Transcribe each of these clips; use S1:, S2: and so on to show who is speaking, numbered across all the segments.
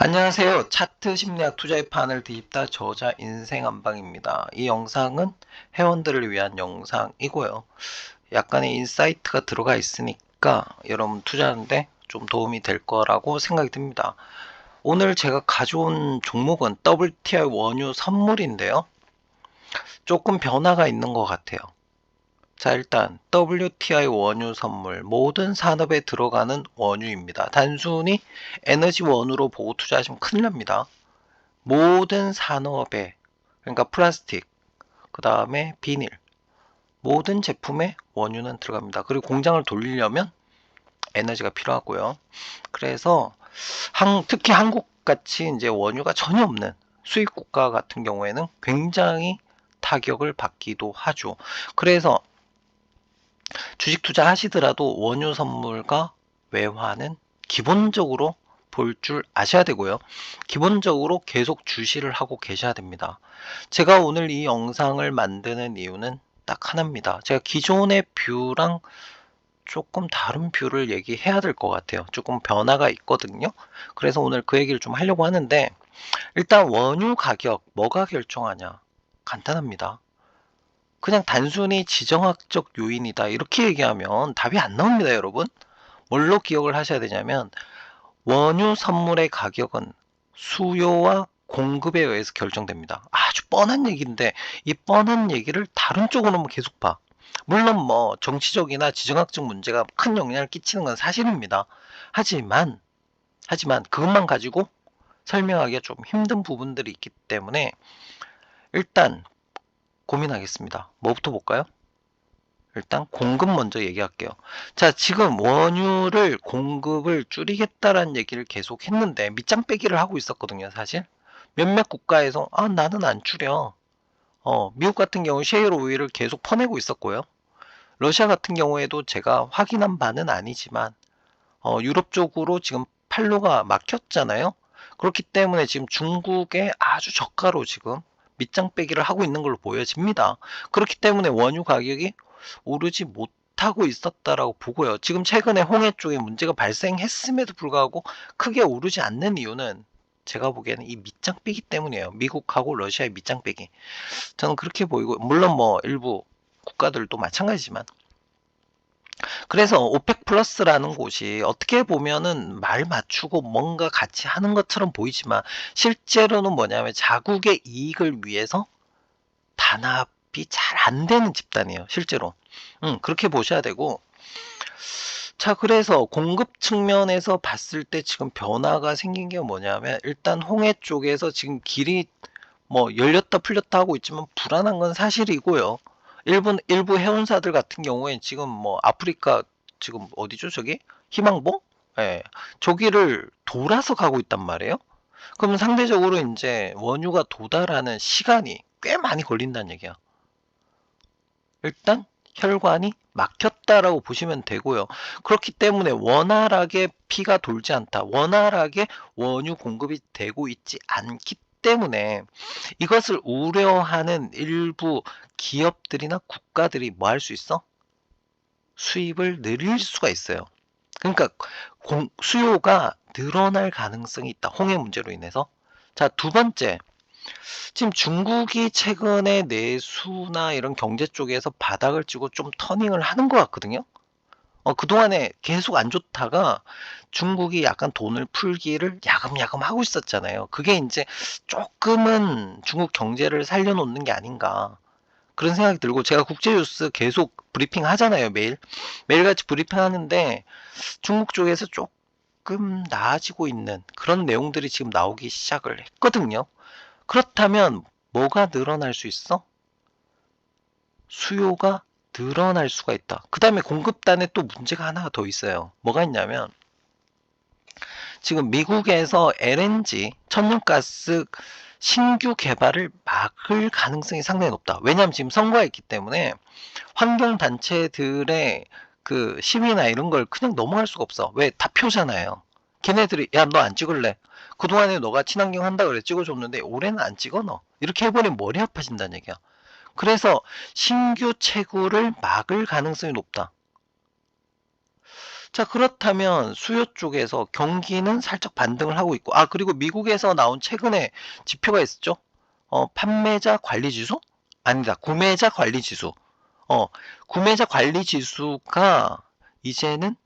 S1: 안녕하세요. 차트 심리학 투자의 판을 뒤집다 저자 인생 한방입니다. 이 영상은 회원들을 위한 영상이고요. 약간의 인사이트가 들어가 있으니까 여러분 투자하는데 좀 도움이 될 거라고 생각이 듭니다. 오늘 제가 가져온 종목은 WTI 원유 선물인데요. 조금 변화가 있는 것 같아요. 자, 일단 WTI 원유 선물, 모든 산업에 들어가는 원유입니다. 단순히 에너지 원으로 보고 투자하시면 큰일 납니다. 모든 산업에, 그러니까 플라스틱, 그 다음에 비닐, 모든 제품에 원유는 들어갑니다. 그리고 공장을 돌리려면 에너지가 필요하고요. 그래서 특히 한국같이 이제 원유가 전혀 없는 수입 국가 같은 경우에는 굉장히 타격을 받기도 하죠. 그래서 주식 투자 하시더라도 원유 선물과 외화는 기본적으로 볼 줄 아셔야 되고요. 기본적으로 계속 주시를 하고 계셔야 됩니다. 제가 오늘 이 영상을 만드는 이유는 딱 하나입니다. 제가 기존의 뷰랑 조금 다른 뷰를 얘기해야 될 것 같아요. 조금 변화가 있거든요. 그래서 오늘 그 얘기를 좀 하려고 하는데, 일단 원유 가격 뭐가 결정하냐? 간단합니다. 그냥 단순히 지정학적 요인이다 이렇게 얘기하면 답이 안 나옵니다, 여러분. 뭘로 기억을 하셔야 되냐면 원유 선물의 가격은 수요와 공급에 의해서 결정됩니다. 아주 뻔한 얘기인데 이 뻔한 얘기를 다른 쪽으로 계속 봐. 물론 뭐 정치적이나 지정학적 문제가 큰 영향을 끼치는 건 사실입니다. 하지만 그것만 가지고 설명하기가 좀 힘든 부분들이 있기 때문에 일단 고민하겠습니다. 뭐부터 볼까요? 일단 공급 먼저 얘기할게요. 자, 지금 원유를 공급을 줄이겠다라는 얘기를 계속 했는데 밑장 빼기를 하고 있었거든요, 사실. 몇몇 국가에서 나는 안 줄여. 미국 같은 경우 셰일 오일을 계속 퍼내고 있었고요. 러시아 같은 경우에도 제가 확인한 바는 아니지만 유럽 쪽으로 지금 판로가 막혔잖아요. 그렇기 때문에 지금 중국에 아주 저가로 지금 밑장 빼기를 하고 있는 걸로 보여집니다. 그렇기 때문에 원유 가격이 오르지 못하고 있었다라고 보고요. 지금 최근에 홍해 쪽에 문제가 발생했음에도 불구하고 크게 오르지 않는 이유는 제가 보기에는 이 밑장 빼기 때문이에요. 미국하고 러시아의 밑장 빼기. 저는 그렇게 보이고, 물론 뭐 일부 국가들도 마찬가지지만. 그래서 오펙 플러스라는 곳이 어떻게 보면은 말 맞추고 뭔가 같이 하는 것처럼 보이지만 실제로는 뭐냐면 자국의 이익을 위해서 단합이 잘 안 되는 집단이에요, 실제로. 그렇게 보셔야 되고. 자, 그래서 공급 측면에서 봤을 때 지금 변화가 생긴 게 뭐냐면 일단 홍해 쪽에서 지금 길이 뭐 열렸다 풀렸다 하고 있지만 불안한 건 사실이고요. 일부 해운사들 같은 경우에 지금 뭐 아프리카 지금 어디죠 저기? 희망봉? 예. 저기를 돌아서 가고 있단 말이에요. 그러면 상대적으로 이제 원유가 도달하는 시간이 꽤 많이 걸린다는 얘기야. 일단 혈관이 막혔다라고 보시면 되고요. 그렇기 때문에 원활하게 피가 돌지 않다. 원활하게 원유 공급이 되고 있지 않기 때문에 이것을 우려하는 일부 기업들이나 국가들이 뭐 할 수 있어? 수입을 늘릴 수가 있어요. 그러니까 수요가 늘어날 가능성이 있다. 홍해 문제로 인해서. 자, 두 번째. 지금 중국이 최근에 내수나 이런 경제 쪽에서 바닥을 치고 좀 터닝을 하는 것 같거든요. 그동안에 계속 안 좋다가 중국이 약간 돈을 풀기를 야금야금 하고 있었잖아요. 그게 이제 조금은 중국 경제를 살려놓는 게 아닌가. 그런 생각이 들고 제가 국제뉴스 계속 브리핑 하잖아요, 매일. 매일같이 브리핑 하는데 중국 쪽에서 조금 나아지고 있는 그런 내용들이 지금 나오기 시작을 했거든요. 그렇다면 뭐가 늘어날 수 있어? 수요가 늘어날 수가 있다. 그 다음에 공급단에 또 문제가 하나 더 있어요. 뭐가 있냐면 지금 미국에서 LNG, 천연가스 신규 개발을 막을 가능성이 상당히 높다. 왜냐하면 지금 선거가 있기 때문에 환경단체들의 그 시위나 이런 걸 그냥 넘어갈 수가 없어. 왜? 다 표잖아요. 걔네들이 야 너 안 찍을래? 그동안에 너가 친환경 한다 그래 찍어줬는데 올해는 안 찍어 너. 이렇게 해버리면 머리 아파진다는 얘기야. 그래서 신규 채굴을 막을 가능성이 높다. 자, 그렇다면 수요 쪽에서 경기는 살짝 반등을 하고 있고, 그리고 미국에서 나온 최근에 지표가 있었죠? 판매자 관리 지수? 아니다, 구매자 관리 지수. 어, 구매자 관리 지수가 이제는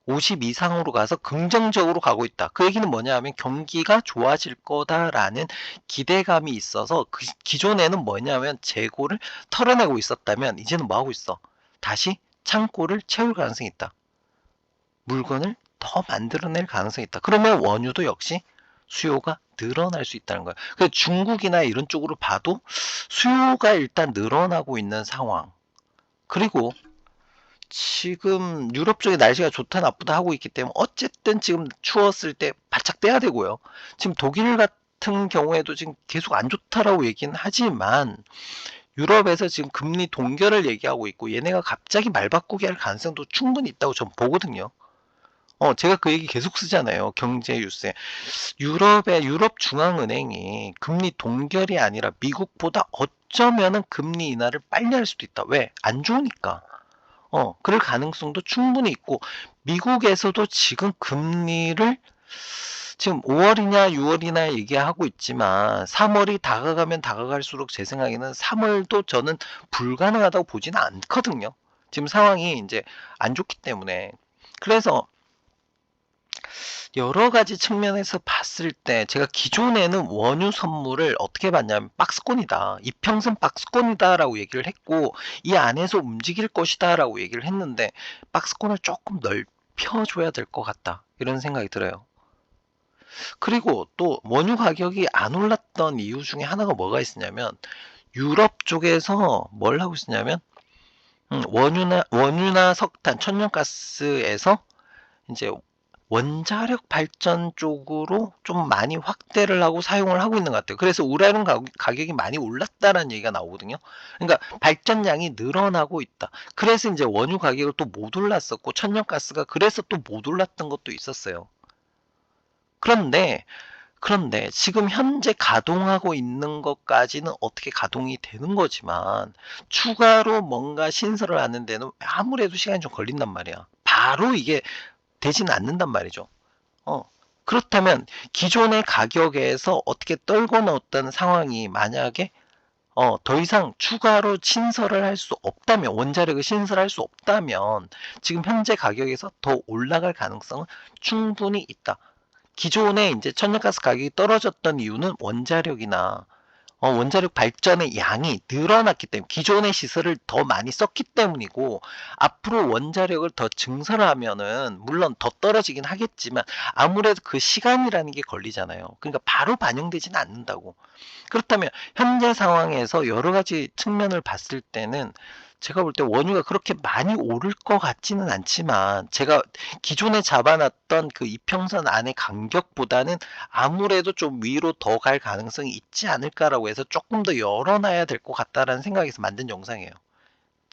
S1: 50 이상으로 가서 긍정적으로 가고 있다. 그 얘기는 뭐냐 하면 경기가 좋아질 거다라는 기대감이 있어서 기존에는 뭐냐면 재고를 털어내고 있었다면 이제는 뭐 하고 있어? 다시 창고를 채울 가능성이 있다. 물건을 더 만들어낼 가능성이 있다. 그러면 원유도 역시 수요가 늘어날 수 있다는 거예요. 그래서 중국이나 이런 쪽으로 봐도 수요가 일단 늘어나고 있는 상황. 그리고 지금 유럽 쪽에 날씨가 좋다 나쁘다 하고 있기 때문에 어쨌든 지금 추웠을 때 바짝 떼야 되고요. 지금 독일 같은 경우에도 지금 계속 안 좋다라고 얘기는 하지만 유럽에서 지금 금리 동결을 얘기하고 있고 얘네가 갑자기 말 바꾸기 할 가능성도 충분히 있다고 저는 보거든요. 제가 그 얘기 계속 쓰잖아요. 경제 뉴스에. 유럽 중앙은행이 금리 동결이 아니라 미국보다 어쩌면은 금리 인하를 빨리 할 수도 있다. 왜? 안 좋으니까. 그럴 가능성도 충분히 있고, 미국에서도 지금 금리를 지금 5월이냐 6월이나 얘기하고 있지만 3월이 다가가면 다가갈수록 제 생각에는 3월도 저는 불가능하다고 보지는 않거든요. 지금 상황이 이제 안 좋기 때문에. 그래서 여러 가지 측면에서 봤을 때 제가 기존에는 원유 선물을 어떻게 봤냐면 박스권이다. 이평선 박스권이다라고 얘기를 했고 이 안에서 움직일 것이다 라고 얘기를 했는데 박스권을 조금 넓혀줘야 될 것 같다. 이런 생각이 들어요. 그리고 또 원유 가격이 안 올랐던 이유 중에 하나가 뭐가 있었냐면 유럽 쪽에서 뭘 하고 있었냐면 원유나 석탄, 천연가스에서 이제 원자력 발전 쪽으로 좀 많이 확대를 하고 사용을 하고 있는 것 같아요. 그래서 우라늄 가격이 많이 올랐다는 얘기가 나오거든요. 그러니까 발전량이 늘어나고 있다. 그래서 이제 원유 가격을 또 못 올랐었고 천연가스가 그래서 또 못 올랐던 것도 있었어요. 그런데 지금 현재 가동하고 있는 것까지는 어떻게 가동이 되는 거지만 추가로 뭔가 신설을 하는 데는 아무래도 시간이 좀 걸린단 말이야. 바로 이게 되지는 않는단 말이죠. 그렇다면 기존의 가격에서 어떻게 떨궈 놓았던 상황이 만약에 더 이상 추가로 신설을 할 수 없다면 원자력을 신설할 수 없다면 지금 현재 가격에서 더 올라갈 가능성은 충분히 있다. 기존에 이제 천연가스 가격이 떨어졌던 이유는 원자력 발전의 양이 늘어났기 때문에 기존의 시설을 더 많이 썼기 때문이고 앞으로 원자력을 더 증설하면은 물론 더 떨어지긴 하겠지만 아무래도 그 시간이라는 게 걸리잖아요. 그러니까 바로 반영되지는 않는다고. 그렇다면 현재 상황에서 여러 가지 측면을 봤을 때는 제가 볼 때 원유가 그렇게 많이 오를 것 같지는 않지만 제가 기존에 잡아놨던 그 이평선 안의 간격보다는 아무래도 좀 위로 더 갈 가능성이 있지 않을까라고 해서 조금 더 열어놔야 될 것 같다라는 생각에서 만든 영상이에요.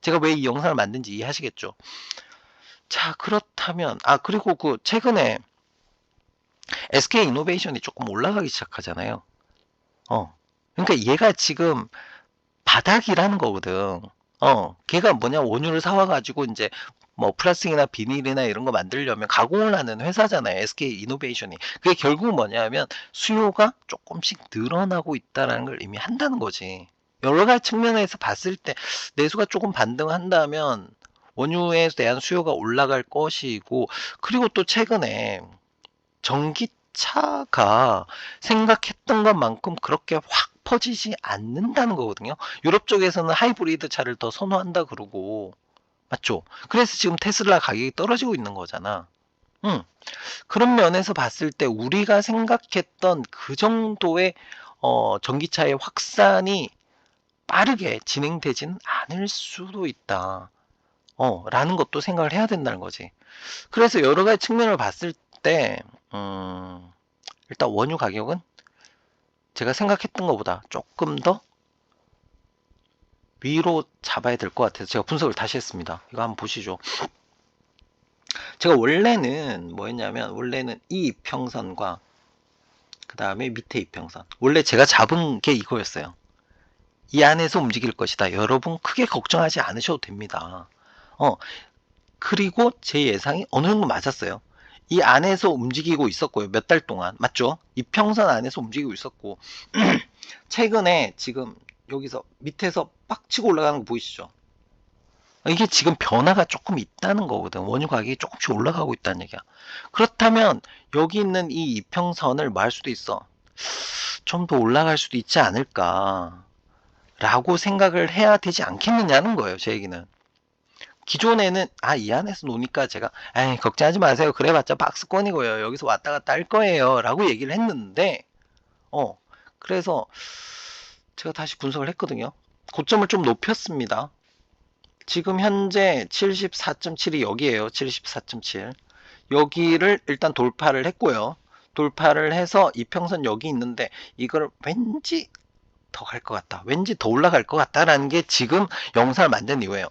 S1: 제가 왜 이 영상을 만든지 이해하시겠죠? 자, 그렇다면 그리고 그 최근에 SK 이노베이션이 조금 올라가기 시작하잖아요. 그러니까 얘가 지금 바닥이라는 거거든. 걔가 뭐냐, 원유를 사와가지고 이제 뭐 플라스틱이나 비닐이나 이런 거 만들려면 가공을 하는 회사잖아요. SK 이노베이션이. 그게 결국 뭐냐면 수요가 조금씩 늘어나고 있다는 걸 의미한다는 거지. 여러 가지 측면에서 봤을 때 내수가 조금 반등한다면 원유에 대한 수요가 올라갈 것이고, 그리고 또 최근에 전기차가 생각했던 것만큼 그렇게 확 퍼지지 않는다는 거거든요. 유럽 쪽에서는 하이브리드 차를 더 선호한다 그러고, 맞죠? 그래서 지금 테슬라 가격이 떨어지고 있는 거잖아. 그런 면에서 봤을 때 우리가 생각했던 그 정도의 전기차의 확산이 빠르게 진행되지는 않을 수도 있다. 라는 것도 생각을 해야 된다는 거지. 그래서 여러 가지 측면을 봤을 때 일단 원유 가격은 제가 생각했던 것보다 조금 더 위로 잡아야 될 것 같아서 제가 분석을 다시 했습니다. 이거 한번 보시죠. 제가 원래는 뭐였냐면 원래는 이 이평선과 그 다음에 밑에 이평선, 원래 제가 잡은 게 이거였어요. 이 안에서 움직일 것이다. 여러분 크게 걱정하지 않으셔도 됩니다. 그리고 제 예상이 어느 정도 맞았어요. 이 안에서 움직이고 있었고요. 몇 달 동안. 맞죠? 이평선 안에서 움직이고 있었고 최근에 지금 여기서 밑에서 빡 치고 올라가는 거 보이시죠? 이게 지금 변화가 조금 있다는 거거든. 원유 가격이 조금씩 올라가고 있다는 얘기야. 그렇다면 여기 있는 이 이평선을 뭐 할 수도 있어. 좀 더 올라갈 수도 있지 않을까 라고 생각을 해야 되지 않겠느냐는 거예요. 제 얘기는. 기존에는 이 안에서 노니까 제가 에이 걱정하지 마세요. 그래봤자 박스권이고요. 여기서 왔다 갔다 할 거예요. 라고 얘기를 했는데 그래서 제가 다시 분석을 했거든요. 고점을 좀 높였습니다. 지금 현재 74.7이 여기에요. 74.7. 여기를 일단 돌파를 했고요. 돌파를 해서 이평선 여기 있는데 이걸 왠지 더 갈 것 같다. 왠지 더 올라갈 것 같다라는 게 지금 영상을 만든 이유예요.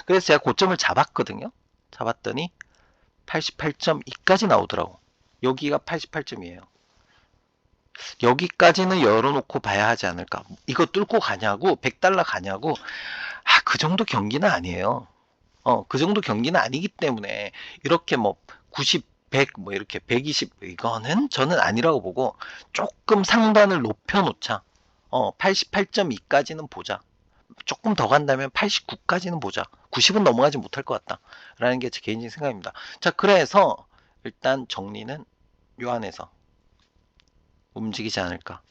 S1: 그래서 제가 고점을 잡았거든요. 잡았더니 88.2까지 나오더라고. 여기가 88점이에요. 여기까지는 열어놓고 봐야 하지 않을까. 이거 뚫고 가냐고, 100달러 가냐고. 그 정도 경기는 아니에요. 그 정도 경기는 아니기 때문에 이렇게 뭐 90, 100, 뭐 이렇게 120 이거는 저는 아니라고 보고 조금 상단을 높여놓자. 88.2까지는 보자. 조금 더 간다면 89까지는 보자. 90은 넘어가지 못할 것 같다. 라는 게 제 개인적인 생각입니다. 자, 그래서 일단 정리는 요 안에서 움직이지 않을까.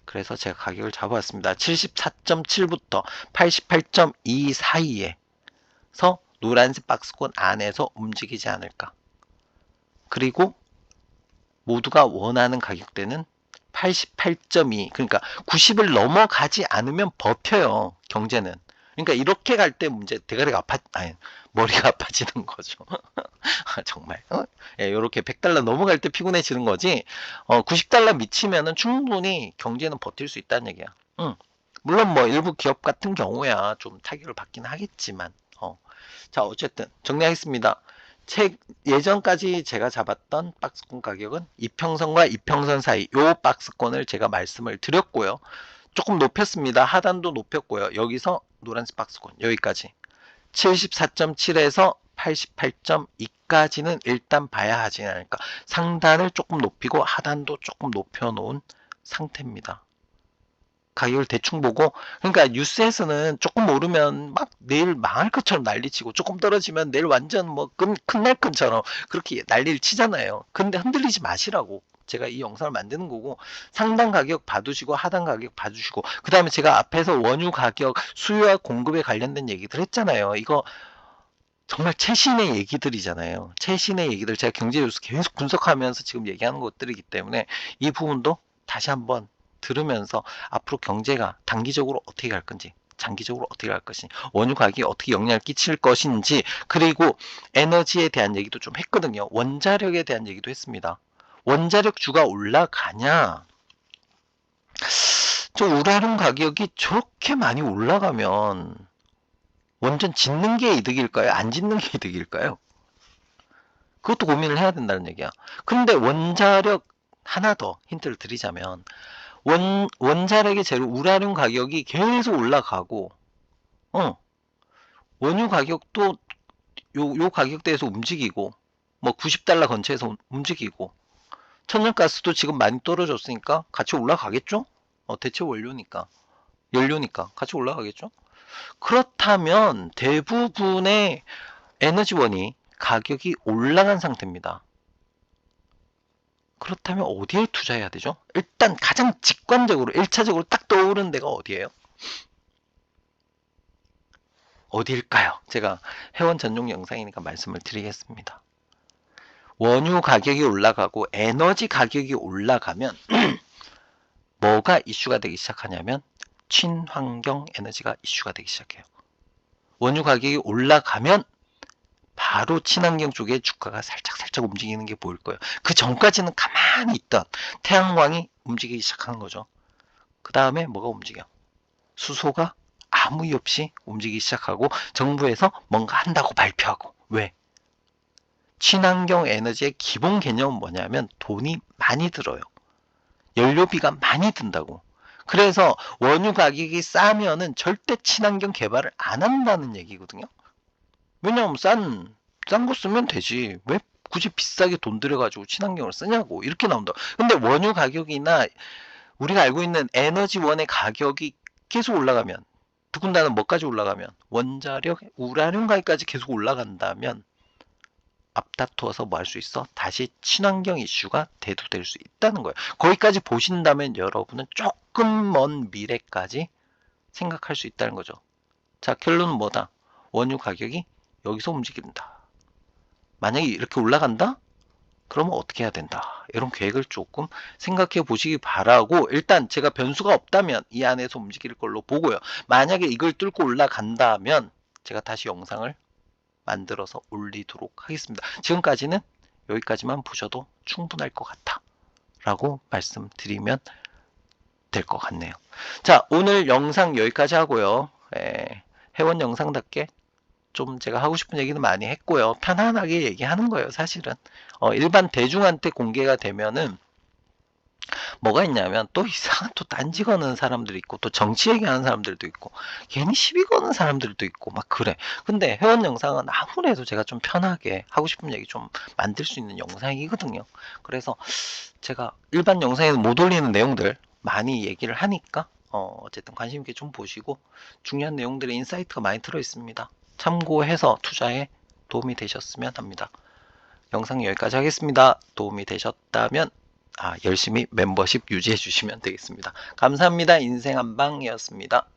S1: 그래서 제가 가격을 잡아왔습니다. 74.7부터 88.2 사이에서 노란색 박스권 안에서 움직이지 않을까. 그리고 모두가 원하는 가격대는 88.2 그러니까 90을 넘어가지 않으면 버텨요. 경제는. 그러니까 이렇게 갈 때 문제 대가리가 머리가 아파지는 거죠. 정말 이렇게 100달러 넘어갈 때 피곤해지는 거지 90달러 미치면은 충분히 경제는 버틸 수 있다는 얘기야. 물론 뭐 일부 기업 같은 경우야 좀 타격을 받긴 하겠지만 자 어쨌든 정리하겠습니다. 예전까지 제가 잡았던 박스권 가격은 이평선과 이평선 사이 요 박스권을 제가 말씀을 드렸고요. 조금 높였습니다. 하단도 높였고요. 여기서 노란색 박스권 여기까지 74.7에서 88.2까지는 일단 봐야 하지 않을까. 상단을 조금 높이고 하단도 조금 높여놓은 상태입니다. 가격을 대충 보고 그러니까 뉴스에서는 조금 오르면 막 내일 망할 것처럼 난리치고 조금 떨어지면 내일 완전 뭐 큰날 큰처럼 그렇게 난리를 치잖아요. 근데 흔들리지 마시라고 제가 이 영상을 만드는 거고 상단 가격 봐두시고 하단 가격 봐주시고 그 다음에 제가 앞에서 원유 가격 수요와 공급에 관련된 얘기들 했잖아요. 이거 정말 최신의 얘기들이잖아요. 최신의 얘기들 제가 경제 뉴스 계속 분석하면서 지금 얘기하는 것들이기 때문에 이 부분도 다시 한번 들으면서 앞으로 경제가 단기적으로 어떻게 갈 건지 장기적으로 어떻게 갈 것인지 원유 가격이 어떻게 영향을 끼칠 것인지 그리고 에너지에 대한 얘기도 좀 했거든요. 원자력에 대한 얘기도 했습니다. 원자력 주가 올라가냐 저 우라늄 가격이 저렇게 많이 올라가면 원전 짓는 게 이득일까요? 안 짓는 게 이득일까요? 그것도 고민을 해야 된다는 얘기야. 근데 원자력 하나 더 힌트를 드리자면 원자력의 재료 우라늄 가격이 계속 올라가고 원유 가격도 요 가격대에서 움직이고 뭐 90달러 근처에서 움직이고 천연가스도 지금 많이 떨어졌으니까 같이 올라가겠죠? 대체 원료니까 연료니까 같이 올라가겠죠? 그렇다면 대부분의 에너지원이 가격이 올라간 상태입니다. 그렇다면 어디에 투자해야 되죠? 일단 가장 직관적으로 1차적으로 딱 떠오르는 데가 어디예요? 어디일까요? 제가 회원 전용 영상이니까 말씀을 드리겠습니다. 원유 가격이 올라가고 에너지 가격이 올라가면 뭐가 이슈가 되기 시작하냐면 친환경 에너지가 이슈가 되기 시작해요. 원유 가격이 올라가면 바로 친환경 쪽에 주가가 살짝 움직이는 게 보일 거예요. 그 전까지는 가만히 있던 태양광이 움직이기 시작하는 거죠. 그 다음에 뭐가 움직여? 수소가 아무 이유 없이 움직이기 시작하고 정부에서 뭔가 한다고 발표하고 왜? 친환경 에너지의 기본 개념은 뭐냐면 돈이 많이 들어요. 연료비가 많이 든다고. 그래서 원유 가격이 싸면은 절대 친환경 개발을 안 한다는 얘기거든요. 왜냐하면 싼 싼 거 쓰면 되지. 왜 굳이 비싸게 돈 들여가지고 친환경을 쓰냐고. 이렇게 나온다. 근데 원유 가격이나 우리가 알고 있는 에너지원의 가격이 계속 올라가면, 더군다나 뭐까지 올라가면, 원자력, 우라늄가까지 계속 올라간다면 앞다투어서 뭐 할 수 있어? 다시 친환경 이슈가 대두될 수 있다는 거예요. 거기까지 보신다면 여러분은 조금 먼 미래까지 생각할 수 있다는 거죠. 자, 결론은 뭐다? 원유 가격이 여기서 움직인다. 만약에 이렇게 올라간다? 그러면 어떻게 해야 된다. 이런 계획을 조금 생각해 보시기 바라고, 일단 제가 변수가 없다면 이 안에서 움직일 걸로 보고요. 만약에 이걸 뚫고 올라간다면 제가 다시 영상을 만들어서 올리도록 하겠습니다. 지금까지는 여기까지만 보셔도 충분할 것 같다 라고 말씀드리면 될 것 같네요. 자, 오늘 영상 여기까지 하고요. 회원 영상답게 좀 제가 하고 싶은 얘기는 많이 했고요. 편안하게 얘기하는 거예요, 사실은. 일반 대중한테 공개가 되면은 뭐가 있냐면 또 이상한 또 딴지 거는 사람들이 있고 또 정치 얘기하는 사람들도 있고 괜히 시비 거는 사람들도 있고 막 그래. 근데 회원 영상은 아무래도 제가 좀 편하게 하고 싶은 얘기 좀 만들 수 있는 영상이거든요. 그래서 제가 일반 영상에는 못 올리는 내용들 많이 얘기를 하니까 어쨌든 관심 있게 좀 보시고, 중요한 내용들의 인사이트가 많이 들어 있습니다. 참고해서 투자에 도움이 되셨으면 합니다. 영상 여기까지 하겠습니다. 도움이 되셨다면 열심히 멤버십 유지해 주시면 되겠습니다. 감사합니다. 인생한방이었습니다.